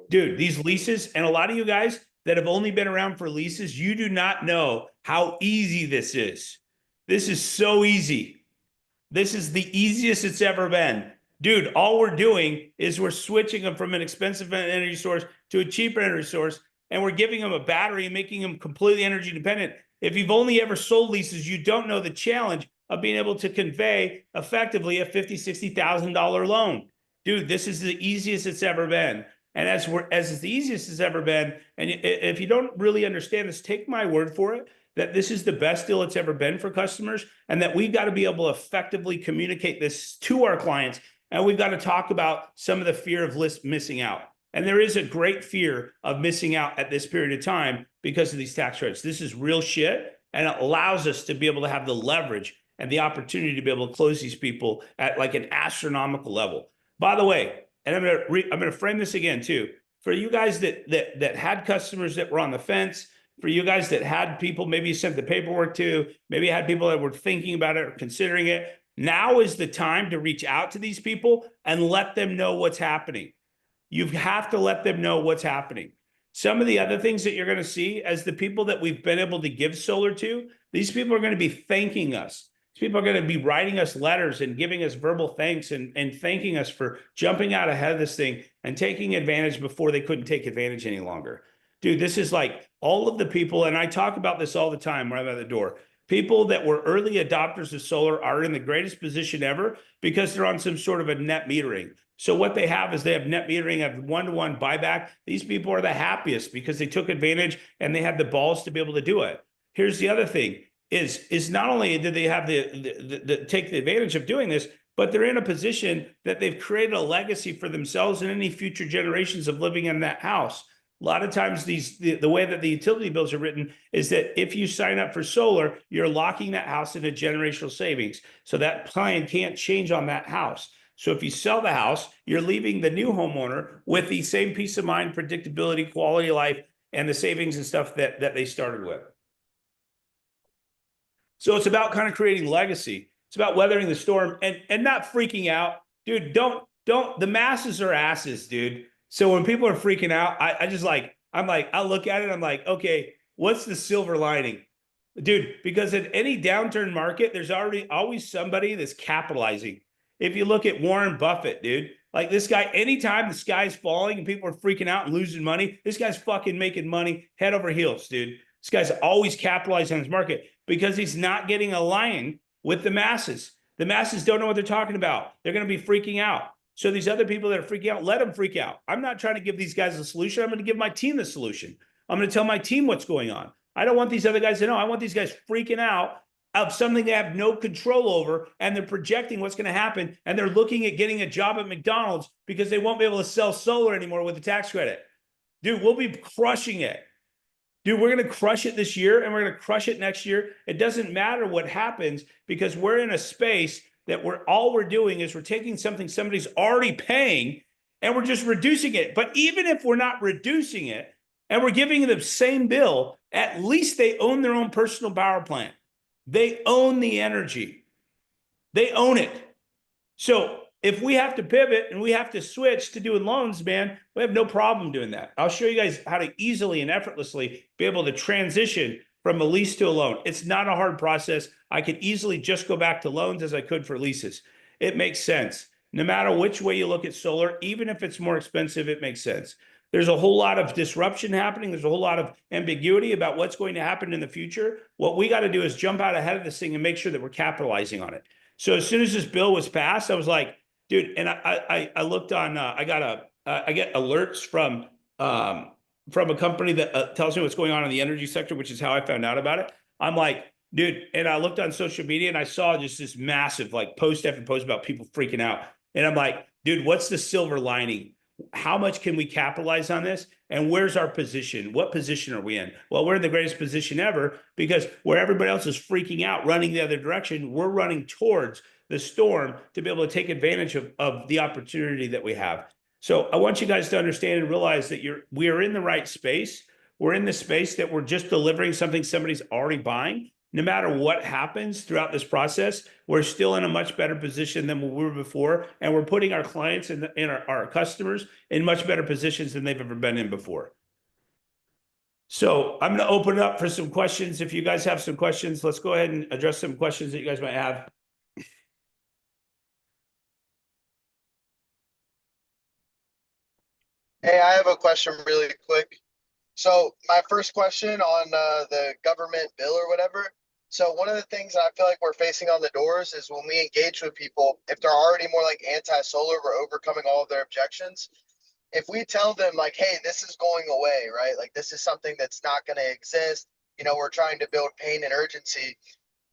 Dude, these leases, and a lot of you guys that have only been around for leases, you do not know how easy this is. This is so easy. This is the easiest it's ever been. Dude, all we're doing is we're switching them from an expensive energy source to a cheaper energy source, and we're giving them a battery and making them completely energy dependent. If you've only ever sold leases, you don't know the challenge of being able to convey effectively a $50,000, $60,000 loan. Dude, this is the easiest it's ever been. And as it's the easiest it's ever been, and if you don't really understand this, take my word for it, that this is the best deal it's ever been for customers, and that we've got to be able to effectively communicate this to our clients. And we've got to talk about some of the fear of missing out. And there is a great fear of missing out at this period of time because of these tax credits. This is real shit, and it allows us to be able to have the leverage and the opportunity to be able to close these people at like an astronomical level. By the way, and I'm going to frame this again too, for you guys that had customers that were on the fence, for you guys that had people maybe you sent the paperwork to, maybe had people that were thinking about it or considering it, now is the time to reach out to these people and let them know what's happening. You have to let them know what's happening. Some of the other things that you're going to see as the people that we've been able to give solar to, these people are going to be thanking us. These people are going to be writing us letters and giving us verbal thanks and thanking us for jumping out ahead of this thing and taking advantage before they couldn't take advantage any longer. Dude, this is like all of the people, and I talk about this all the time when I'm at the door. People that were early adopters of solar are in the greatest position ever because they're on some sort of a net metering. So what they have is they have net metering, have one-to-one buyback. These people are the happiest because they took advantage and they had the balls to be able to do it. Here's the other thing is not only did they have the take the advantage of doing this, but they're in a position that they've created a legacy for themselves and any future generations of living in that house. A lot of times the way that the utility bills are written is that if you sign up for solar, you're locking that house into generational savings. So that plan can't change on that house. So if you sell the house, you're leaving the new homeowner with the same peace of mind, predictability, quality of life, and the savings and stuff that they started with. So it's about kind of creating legacy. It's about weathering the storm and not freaking out. Dude, don't, the masses are asses, dude. So when people are freaking out, I look at it, I'm like, okay, what's the silver lining? Dude, because in any downturn market, there's always somebody that's capitalizing. If you look at Warren Buffett, dude, like this guy, anytime the sky's falling and people are freaking out and losing money, this guy's fucking making money head over heels, dude. This guy's always capitalizing on his market because he's not getting aligned with the masses. The masses don't know what they're talking about. They're going to be freaking out. So these other people that are freaking out, let them freak out. I'm not trying to give these guys a solution. I'm going to give my team the solution. I'm going to tell my team what's going on. I don't want these other guys to know. I want these guys freaking out of something they have no control over, and they're projecting what's going to happen, and they're looking at getting a job at McDonald's because they won't be able to sell solar anymore with the tax credit. Dude, we'll be crushing it. Dude, we're going to crush it this year, and we're going to crush it next year. It doesn't matter what happens because we're in a space that all we're doing is we're taking something somebody's already paying, and we're just reducing it. But even if we're not reducing it, and we're giving them the same bill, at least they own their own personal power plant. They own the energy. They own it. So if we have to pivot and we have to switch to doing loans, man, we have no problem doing that. I'll show you guys how to easily and effortlessly be able to transition from a lease to a loan. It's not a hard process. I could easily just go back to loans as I could for leases. It makes sense. No matter which way you look at solar, even if it's more expensive, it makes sense. There's a whole lot of disruption happening. There's a whole lot of ambiguity about what's going to happen in the future. What we got to do is jump out ahead of this thing and make sure that we're capitalizing on it. So as soon as this bill was passed, I was like, dude, and I looked on, I get alerts from a company that tells me what's going on in the energy sector, which is how I found out about it. I'm like, dude, and I looked on social media and I saw just this massive like post after post about people freaking out. And I'm like, dude, what's the silver lining? How much can we capitalize on this? And where's our position? What position are we in? Well, we're in the greatest position ever, because where everybody else is freaking out, running the other direction, we're running towards the storm to be able to take advantage of the opportunity that we have. So I want you guys to understand and realize that we are in the right space. We're in the space that we're just delivering something somebody's already buying. No matter what happens throughout this process, we're still in a much better position than we were before. And we're putting our clients and our customers in much better positions than they've ever been in before. So I'm going to open it up for some questions. If you guys have some questions, let's go ahead and address some questions that you guys might have. Hey, I have a question really quick. So my first question on the government bill or whatever. So one of the things I feel like we're facing on the doors is when we engage with people, if they're already more like anti-solar, we're overcoming all of their objections. If we tell them like, hey, this is going away, right? Like this is something that's not going to exist. You know, we're trying to build pain and urgency.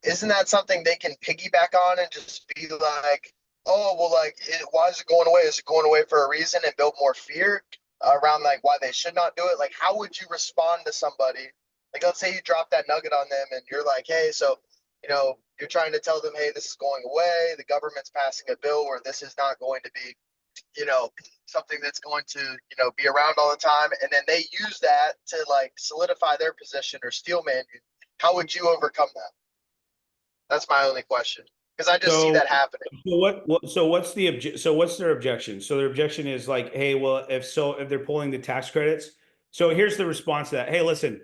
Isn't that something they can piggyback on and just be like, oh, well, like, why is it going away? Is it going away for a reason and build more fear around like why they should not do it? Like, how would you respond to somebody? Like, let's say you drop that nugget on them and you're like, hey, so, you know, you're trying to tell them, hey, this is going away. The government's passing a bill where this is not going to be, you know, something that's going to, you know, be around all the time. And then they use that to like solidify their position or steelman you. How would you overcome that? That's my only question, because I just see that happening. So what's their objection? So their objection is like, hey, well, if they're pulling the tax credits. So here's the response to that. Hey, listen,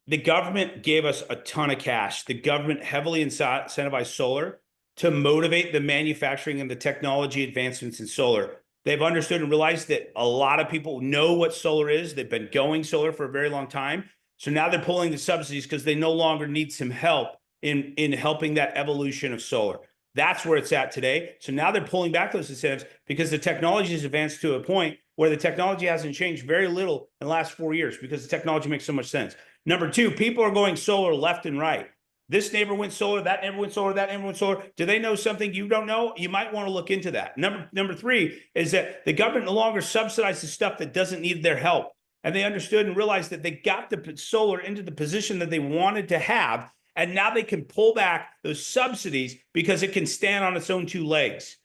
the government gave us a ton of cash. The government heavily incentivized solar to motivate the manufacturing and the technology advancements in solar. They've understood and realized that a lot of people know what solar is. They've been going solar for a very long time. So now they're pulling the subsidies because they no longer need some help in helping that evolution of solar. That's where it's at today. So now they're pulling back those incentives because the technology has advanced to a point where the technology hasn't changed very little in the last 4 years because the technology makes so much sense. Number two, people are going solar left and right. This neighbor went solar, that neighbor went solar, that neighbor went solar. Do they know something you don't know? You might want to look into that. Number three is that the government no longer subsidizes stuff that doesn't need their help. And they understood and realized that they got the solar into the position that they wanted to have. And now they can pull back those subsidies because it can stand on its own two legs.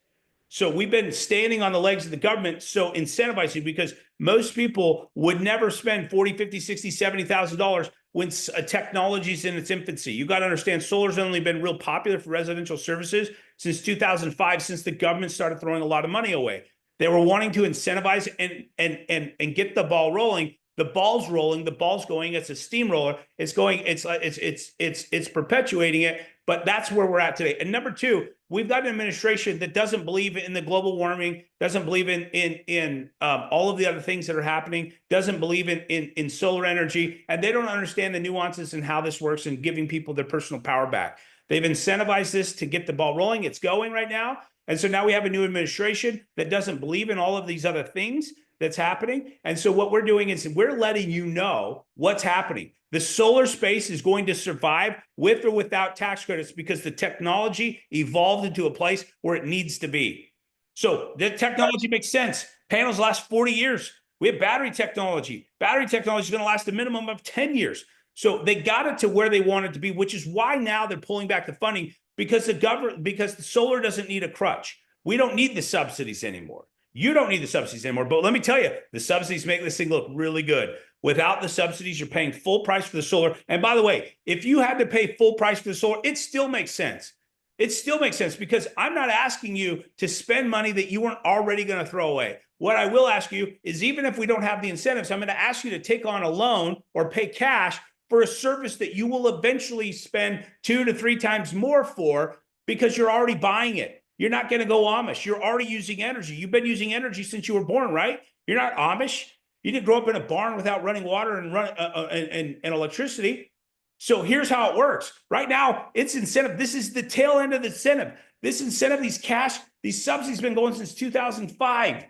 So we've been standing on the legs of the government, so incentivizing, because most people would never spend $40, $50, $60, $70,000 when a technology is in its infancy. You got to understand, solar's only been real popular for residential services since 2005, since the government started throwing a lot of money away. They were wanting to incentivize and get the ball rolling. The ball's rolling, the ball's going. It's a steamroller. It's going. It's perpetuating it. But that's where we're at today. And number two, we've got an administration that doesn't believe in the global warming, doesn't believe in all of the other things that are happening, doesn't believe in solar energy, and they don't understand the nuances and how this works and giving people their personal power back. They've incentivized this to get the ball rolling. It's going right now. And so now we have a new administration that doesn't believe in all of these other things that's happening. And so what we're doing is we're letting you know what's happening. The solar space is going to survive with or without tax credits because the technology evolved into a place where it needs to be. So the technology makes sense. Panels last 40 years. We have battery technology. Battery technology is going to last a minimum of 10 years. So they got it to where they wanted to be, which is why now they're pulling back the funding, because the solar doesn't need a crutch. We don't need the subsidies anymore. You don't need the subsidies anymore. But let me tell you, the subsidies make this thing look really good. Without the subsidies, you're paying full price for the solar. And by the way, if you had to pay full price for the solar, it still makes sense. it still makes sense because I'm not asking you to spend money that you weren't already going to throw away. What I will ask you is, even if we don't have the incentives, I'm going to ask you to take on a loan or pay cash for a service that you will eventually spend 2 to 3 times more for, because you're already buying it. You're not going to go Amish. You're already using energy. You've been using energy since you were born, right? You're not Amish. You didn't grow up in a barn without running water and electricity. So here's how it works. Right now, it's incentive. This is the tail end of the incentive. This incentive, these subsidies been going since 2005.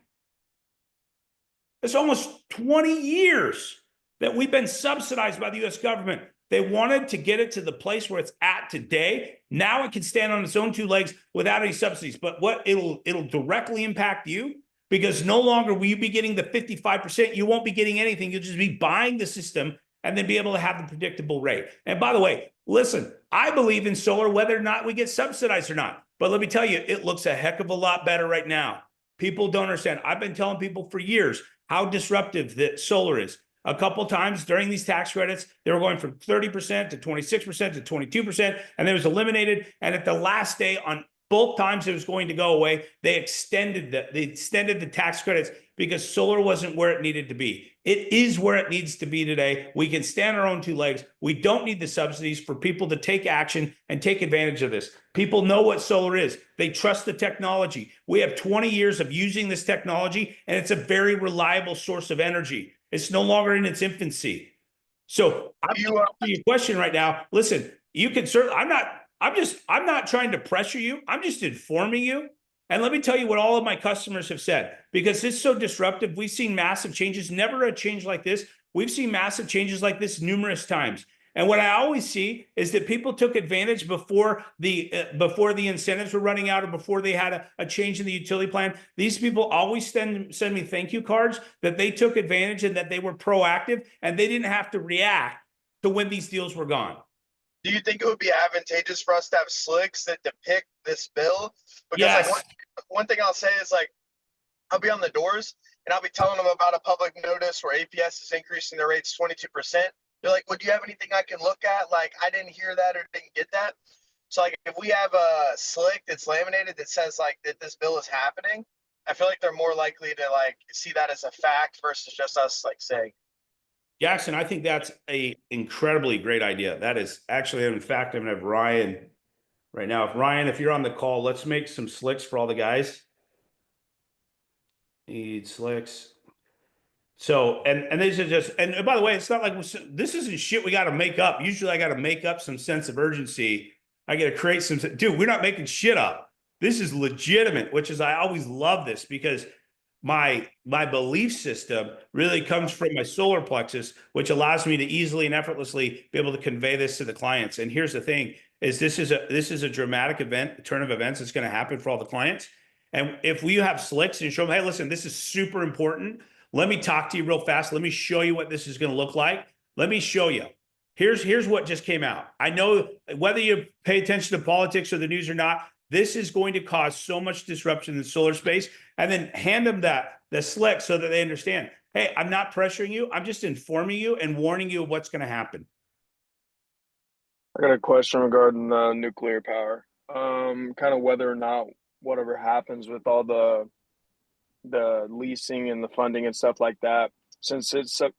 It's almost 20 years that we've been subsidized by the US government. They wanted to get it to the place where it's at today. Now it can stand on its own 2 legs without any subsidies. But what it'll directly impact you, because no longer will you be getting the 55%. You won't be getting anything. You'll just be buying the system and then be able to have the predictable rate. And by the way, listen, I believe in solar whether or not we get subsidized or not. But let me tell you, it looks a heck of a lot better right now. People don't understand. I've been telling people for years how disruptive that solar is. A couple times during these tax credits, they were going from 30% to 26% to 22%, and it was eliminated. And at the last day, on both times it was going to go away, they extended the tax credits because solar wasn't where it needed to be. It is where it needs to be today. We can stand on our own 2 legs. We don't need the subsidies for people to take action and take advantage of this. People know what solar is. They trust the technology. We have 20 years of using this technology, and it's a very reliable source of energy. It's no longer in its infancy. So I'm answering your question right now. Listen, you can certainly, I'm not trying to pressure you. I'm just informing you. And let me tell you what all of my customers have said, because it's so disruptive. We've seen massive changes, never a change like this. We've seen massive changes like this numerous times. And what I always see is that people took advantage before the incentives were running out, or before they had a change in the utility plan. These people always send me thank you cards that they took advantage and that they were proactive and they didn't have to react to when these deals were gone. Do you think it would be advantageous for us to have slicks that depict this bill? Because Yes. like one thing I'll say is, like, I'll be on the doors and I'll be telling them about a public notice where APS is increasing their rates 22%. They're like, well, do you have anything I can look at? Like, I didn't hear that or didn't get that. So like, if we have a slick that's laminated that says like that this bill is happening, I feel like they're more likely to like see that as a fact versus just us like saying. Jackson, I think that's a incredibly great idea. That is actually, in fact, I'm gonna have Ryan right now. If you're on the call, let's make some slicks for all the guys. Need slicks. So, and these are just, and by the way, it's not like this isn't shit we got to make up. Usually I got to make up some sense of urgency. I got to create some, dude, we're not making shit up. This is legitimate, which is, I always love this because my belief system really comes from my solar plexus, which allows me to easily and effortlessly be able to convey this to the clients. And here's the thing is this is a dramatic event, a turn of events that's going to happen for all the clients. And if we have slicks and show them, hey, listen, this is super important. Let me talk to you real fast. Let me show you what this is going to look like. Let me show you. Here's what just came out. I know whether you pay attention to politics or the news or not, this is going to cause so much disruption in the solar space. And then hand them the slick so that they understand, hey, I'm not pressuring you. I'm just informing you and warning you of what's going to happen. I got a question regarding nuclear power. Kind of whether or not whatever happens with all the leasing and the funding and stuff like that, since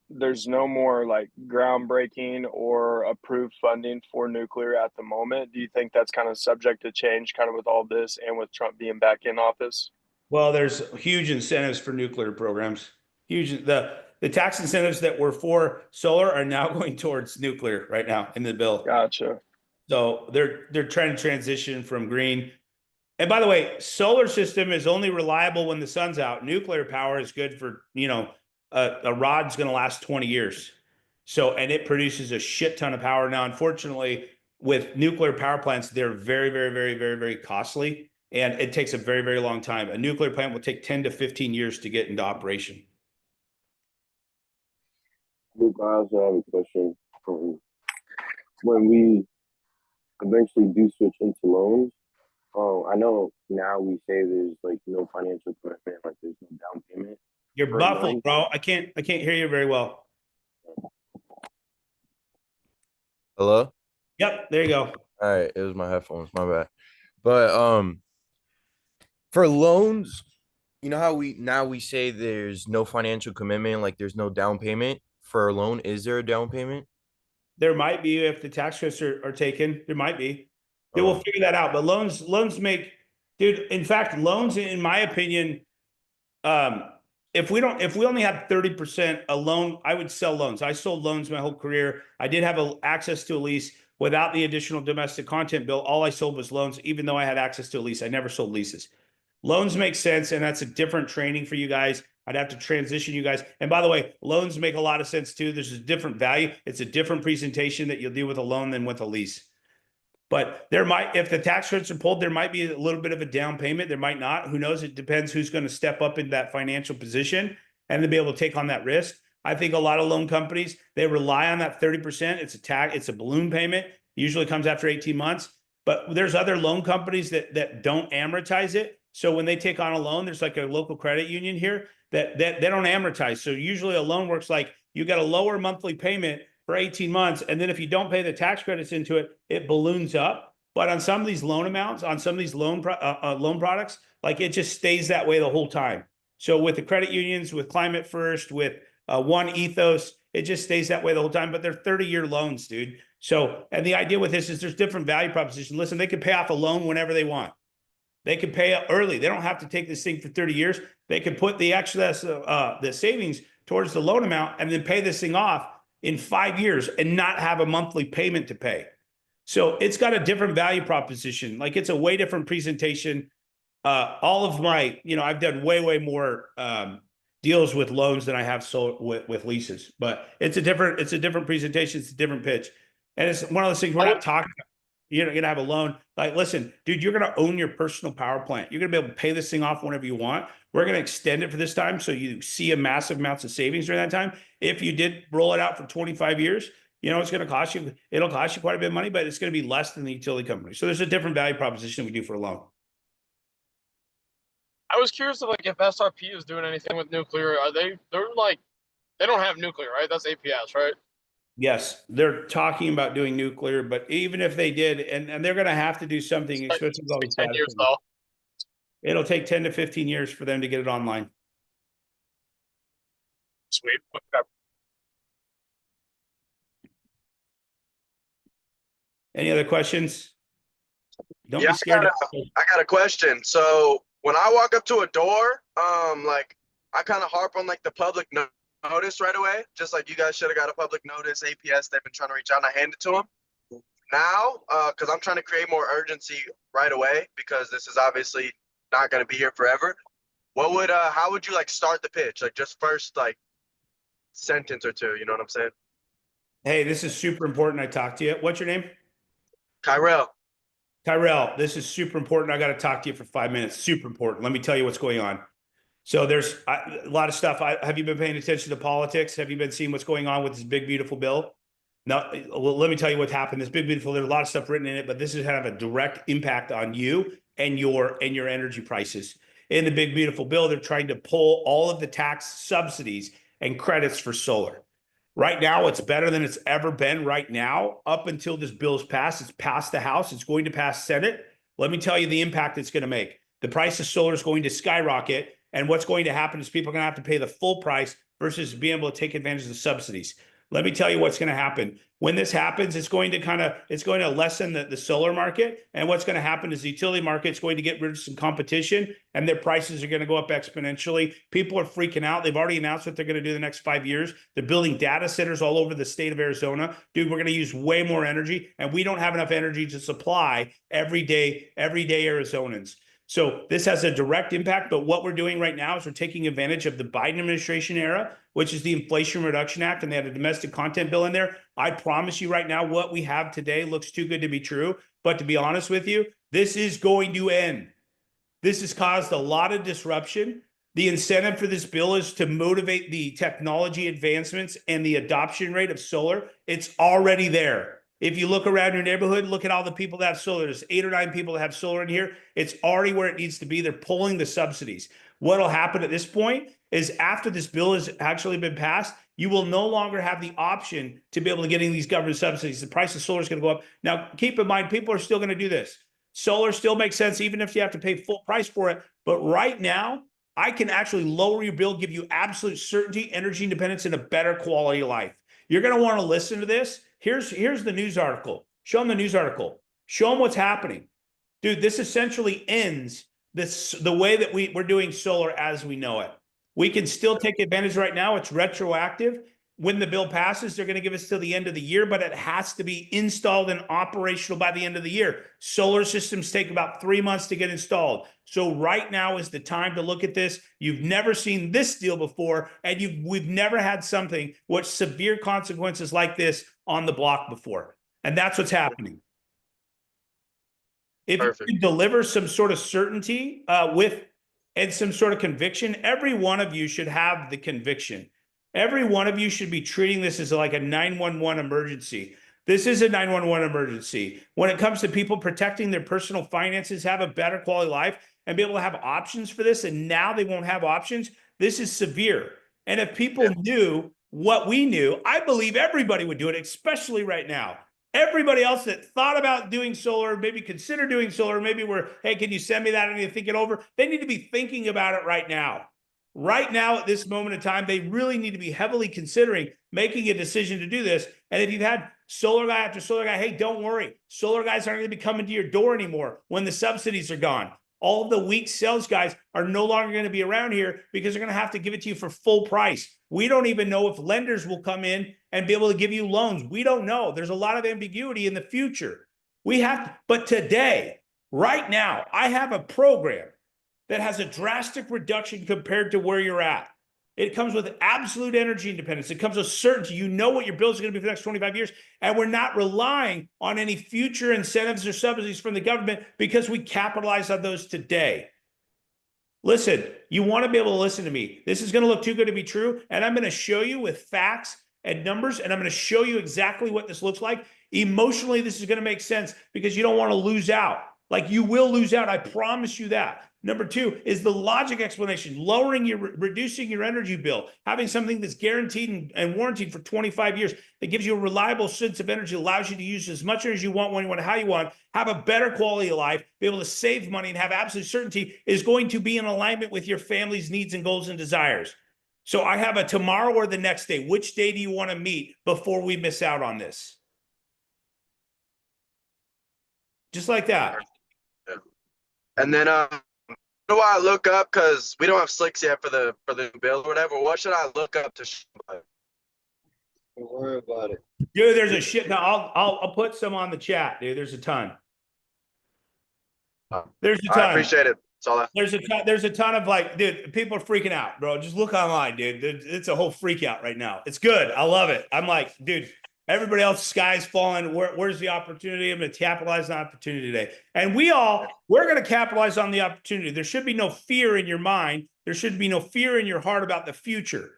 there's no more like groundbreaking or approved funding for nuclear at the moment, do you think that's kind of subject to change kind of with all this and with Trump being back in office? Well, there's huge incentives for nuclear programs. Huge. The tax incentives that were for solar are now going towards nuclear right now in the bill. Gotcha. So they're trying to transition from green. And by the way, solar system is only reliable when the sun's out. Nuclear power is good for, a rod's going to last 20 years. So, and it produces a shit ton of power. Now, unfortunately, with nuclear power plants, they're very, very, very, very, very costly. And it takes a very, very long time. A nuclear plant will take 10 to 15 years to get into operation. Luke, I also have a question. When we eventually do switch into loans, I know now we say there's like no financial commitment, like there's no down payment. You're muffled, bro. I can't hear you very well. Hello? Yep, there you go. All right, it was my headphones, my bad. But for loans, you know how we say there's no financial commitment, like there's no down payment for a loan. Is there a down payment? There might be if the tax credits are taken. There might be. Yeah, we'll Oh, figure that out. But loans make, dude. In fact, loans, in my opinion, um, if we only have 30% a loan, I would sell loans. I sold loans my whole career. I did have access to a lease without the additional domestic content bill. All I sold was loans, even though I had access to a lease. I never sold leases. Loans make sense, and that's a different training for you guys. I'd have to transition you guys. And by the way, loans make a lot of sense too. There's a different value. It's a different presentation that you'll do with a loan than with a lease. But there might, if the tax credits are pulled, there might be a little bit of a down payment. There might not. Who knows? It depends who's going to step up in that financial position and to be able to take on that risk. I think a lot of loan companies, they rely on that 30%. It's a balloon payment. Usually comes after 18 months. But there's other loan companies that don't amortize it. So when they take on a loan, there's like a local credit union here that they don't amortize. So usually a loan works like you got a lower monthly payment for 18 months. And then if you don't pay the tax credits into it, it balloons up. But on some of these loan amounts, on some of these loan products, like it just stays that way the whole time. So with the credit unions, with Climate First, with One Ethos, it just stays that way the whole time. But they're 30-year loans, dude. So, and the idea with this is there's different value propositions. Listen, they can pay off a loan whenever they want. They can pay it early. They don't have to take this thing for 30 years. They can put the excess, the savings towards the loan amount and then pay this thing off in 5 years and not have a monthly payment to pay. So it's got a different value proposition. Like it's a way different presentation. All of my, I've done way more deals with loans than I have sold with leases, but it's a different presentation. It's a different pitch. And it's one of those things we're not talking about. You're going to have a loan. Like, listen, dude, you're going to own your personal power plant. You're going to be able to pay this thing off whenever you want. We're going to extend it for this time. So you see a massive amounts of savings during that time. If you did roll it out for 25 years, it's going to cost you, it'll cost you quite a bit of money, but it's going to be less than the utility company. So there's a different value proposition we do for a loan. I was curious if SRP is doing anything with nuclear. They don't have nuclear, right? That's APS, right? Yes, they're talking about doing nuclear, but even if they did, and they're going to have to do something, especially with all these 10 years though. It'll take 10 to 15 years for them to get it online. Sweet. Okay. Any other questions? Don't Yeah, be scared. I got a question. So when I walk up to a door, I kind of harp on the public notice right away, just like you guys should have got a public notice. APS, they've been trying to reach out, and I hand it to them. Now, because I'm trying to create more urgency right away, because this is obviously not going to be here forever. How would you start the pitch? Just first sentence or two, you know what I'm saying? Hey, this is super important. I talked to you. What's your name? Tyrell, this is super important. I got to talk to you for 5 minutes. Super important. Let me tell you what's going on. So there's a lot of stuff. Have you been paying attention to politics? Have you been seeing what's going on with this big, beautiful bill? Now, well, let me tell you what happened. This big, beautiful, there's a lot of stuff written in it, but this is have a direct impact on you and your energy prices. In the big, beautiful bill, they're trying to pull all of the tax subsidies and credits for solar. Right now, it's better than it's ever been right now, up until this bill is passed. It's passed the House. It's going to pass Senate. Let me tell you the impact it's going to make. The price of solar is going to skyrocket. And what's going to happen is people are going to have to pay the full price versus being able to take advantage of the subsidies. Let me tell you what's going to happen. When this happens, it's going to lessen the solar market. And what's going to happen is the utility market is going to get rid of some competition and their prices are going to go up exponentially. People are freaking out. They've already announced what they're going to do the next 5 years. They're building data centers all over the state of Arizona. Dude, we're going to use way more energy and we don't have enough energy to supply everyday Arizonans. So this has a direct impact, but what we're doing right now is we're taking advantage of the Biden administration era, which is the Inflation Reduction Act, and they had a domestic content bill in there. I promise you right now, what we have today looks too good to be true. But to be honest with you, this is going to end. This has caused a lot of disruption. The incentive for this bill is to motivate the technology advancements and the adoption rate of solar. It's already there. If you look around your neighborhood, look at all the people that have solar. There's 8 or 9 people that have solar in here. It's already where it needs to be. They're pulling the subsidies. What'll happen at this point is after this bill has actually been passed, you will no longer have the option to be able to get these government subsidies. The price of solar is going to go up. Now, keep in mind, people are still going to do this. Solar still makes sense, even if you have to pay full price for it. But right now, I can actually lower your bill, give you absolute certainty, energy independence, and a better quality of life. You're going to want to listen to this. Here's the news article. Show them the news article. Show them what's happening. Dude, this essentially ends the way that we're doing solar as we know it. We can still take advantage right now. It's retroactive. When the bill passes, they're going to give us till the end of the year, but it has to be installed and operational by the end of the year. Solar systems take about 3 months to get installed. So right now is the time to look at this. You've never seen this deal before, and we've never had something with severe consequences like this on the block before. And that's what's happening. If Perfect. you can deliver some sort of certainty and some sort of conviction, every one of you should have the conviction. Every one of you should be treating this as like a 911 emergency. This is a 911 emergency. When it comes to people protecting their personal finances, have a better quality life, and be able to have options for this, and now they won't have options, this is severe. And if people knew what we knew, I believe everybody would do it, especially right now. Everybody else that thought about doing solar, maybe consider doing solar, maybe hey, can you send me that? I need to think it over. They need to be thinking about it right now. Right now, at this moment in time, they really need to be heavily considering making a decision to do this. And if you've had solar guy after solar guy, hey, don't worry. Solar guys aren't going to be coming to your door anymore when the subsidies are gone. All of the weak sales guys are no longer going to be around here because they're going to have to give it to you for full price. We don't even know if lenders will come in and be able to give you loans. We don't know. There's a lot of ambiguity in the future. But today, right now, I have a program that has a drastic reduction compared to where you're at. It comes with absolute energy independence. It comes with certainty. You know what your bills are going to be for the next 25 years. And we're not relying on any future incentives or subsidies from the government because we capitalize on those today. Listen, you want to be able to listen to me. This is going to look too good to be true. And I'm going to show you with facts and numbers, and I'm going to show you exactly what this looks like. Emotionally, this is going to make sense because you don't want to lose out. Like, you will lose out. I promise you that. Number two is the logic explanation, reducing your energy bill, having something that's guaranteed and warranted for 25 years that gives you a reliable sense of energy, allows you to use as much energy you want, when you want, how you want, have a better quality of life, be able to save money and have absolute certainty, is going to be in alignment with your family's needs and goals and desires. So I have a tomorrow or the next day. Which day do you want to meet before we miss out on this? Just like that. And then what do I look up? Because we don't have slicks yet for the bill or whatever. What should I look up to? Don't worry about it. Dude, there's a shit. Now I'll put some on the chat, dude. There's a ton. There's a ton. I appreciate it. There's a ton of, like, dude, people are freaking out, bro. Just look online, dude. It's a whole freak out right now. It's good. I love it. I'm like, dude, everybody else, sky's falling. Where's the opportunity? I'm going to capitalize on the opportunity today. And we're going to capitalize on the opportunity. There should be no fear in your mind. There should be no fear in your heart about the future.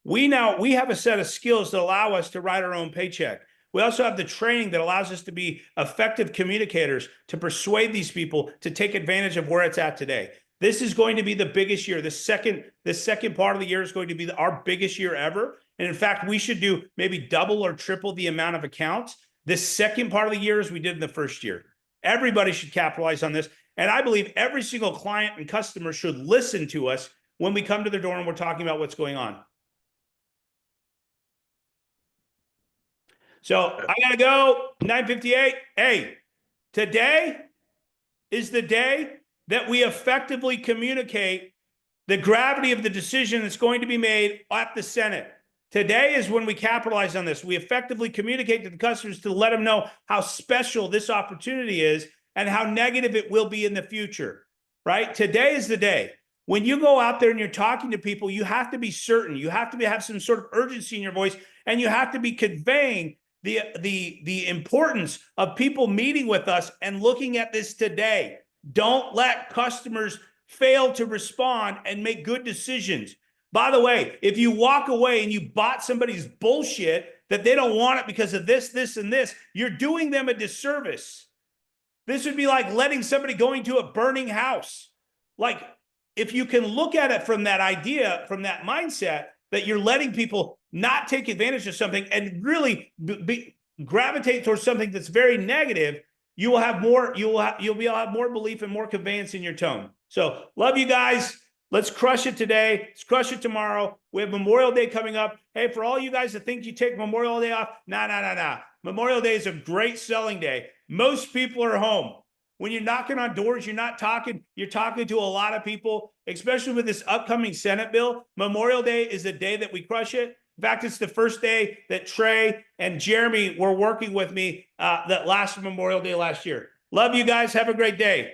We have a set of skills that allow us to write our own paycheck. We also have the training that allows us to be effective communicators, to persuade these people to take advantage of where it's at today. This is going to be the biggest year. The second part of the year is going to be our biggest year ever. And in fact, we should do maybe double or triple the amount of accounts this second part of the year as we did in the first year. Everybody should capitalize on this. And I believe every single client and customer should listen to us when we come to their door and we're talking about what's going on. So I got to go, 9:58. Hey, today is the day that we effectively communicate the gravity of the decision that's going to be made at the Senate. Today is when we capitalize on this. We effectively communicate to the customers to let them know how special this opportunity is and how negative it will be in the future, right? Today is the day. When you go out there and you're talking to people, you have to be certain. You have to have some sort of urgency in your voice, and you have to be conveying the importance of people meeting with us and looking at this today. Don't let customers fail to respond and make good decisions. By the way, if you walk away and you bought somebody's bullshit that they don't want it because of this, this, and this, you're doing them a disservice. This would be like letting somebody go into a burning house. Like, if you can look at it from that idea, from that mindset, that you're letting people not take advantage of something and really gravitate towards something that's very negative, you will have more, you'll have more belief and more conveyance in your tone. So love you guys. Let's crush it today. Let's crush it tomorrow. We have Memorial Day coming up. Hey, for all you guys that think you take Memorial Day off, nah. Memorial Day is a great selling day. Most people are home. When you're knocking on doors, you're talking to a lot of people, especially with this upcoming Senate bill. Memorial Day is the day that we crush it. In fact, it's the first day that Trey and Jeremy were working with me that last Memorial Day last year. Love you guys. Have a great day.